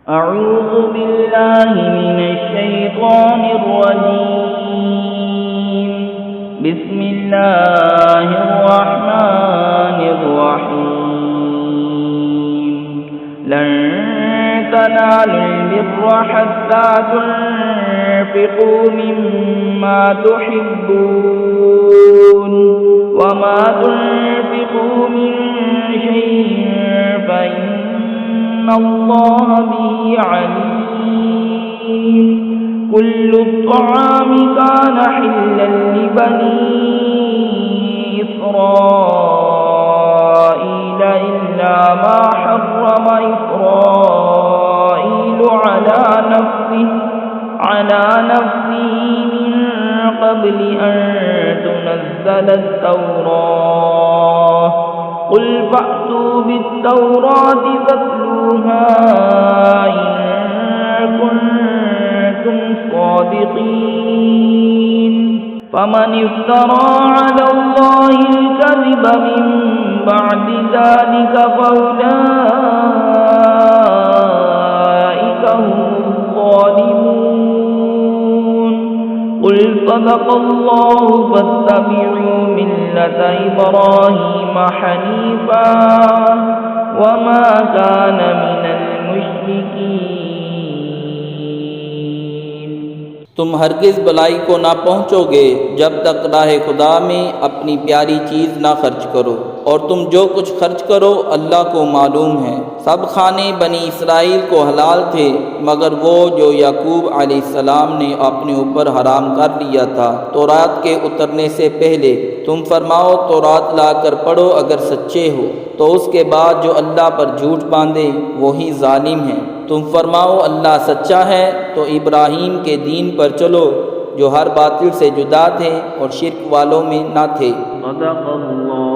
अऊज़ु बिल्लाहि मिनश्शैतानिर रजीम। बिस्मिल्लाहिर रहमानिर रहीम। लन तनालुल बिर्रा हत्ता तुनफ़िक़ू मिम्मा तुहिब्बून वमा तुनफ़िक़ू मिन शैइन फ़इन्नल्लाह बिही अलीम। कुल्लु त्तआम कान हिल्लन लिबनी इस्राईल इल्ला मा हर्रम इस्राईलु अला नफ्सिही मिन क़ब्लि अन तुनज़्ज़ल अत-तौरात। क़ुल फ़अतू बित-तौराति फ़ातलूहा इन कुन्तुम सादिक़ीन। फ़मन इफ़्तरा अला अल्लाहिल कज़िब मिन बअदि ज़ालिक फ़उलाइका हुमुज़-ज़ालिमून। क़ुल सदक़ल्लाहु फ़त्तबि'ू मिल्लत इब्राहीम हनीफ़ा वमा कान मिनल मुश्रिकीन। तुम हरगिज़ भलाई को ना पहुँचोगे जब तक राह खुदा में अपनी प्यारी चीज़ ना खर्च करो, और तुम जो कुछ खर्च करो अल्लाह को मालूम है। सब खाने बनी इसराइल को हलाल थे मगर वो जो याकूब अलैहिस्सलाम ने अपने ऊपर हराम कर लिया था तौरात के उतरने से पहले। तुम फरमाओ तौरात लाकर पढ़ो अगर सच्चे हो, तो उसके बाद जो अल्लाह पर झूठ बांधे वही जालिम है। तुम फरमाओ अल्लाह सच्चा है तो इब्राहीम के दीन पर चलो जो हर बातिल से जुदा थे और शिर्क वालों में ना थे। सदक़ल्लाह।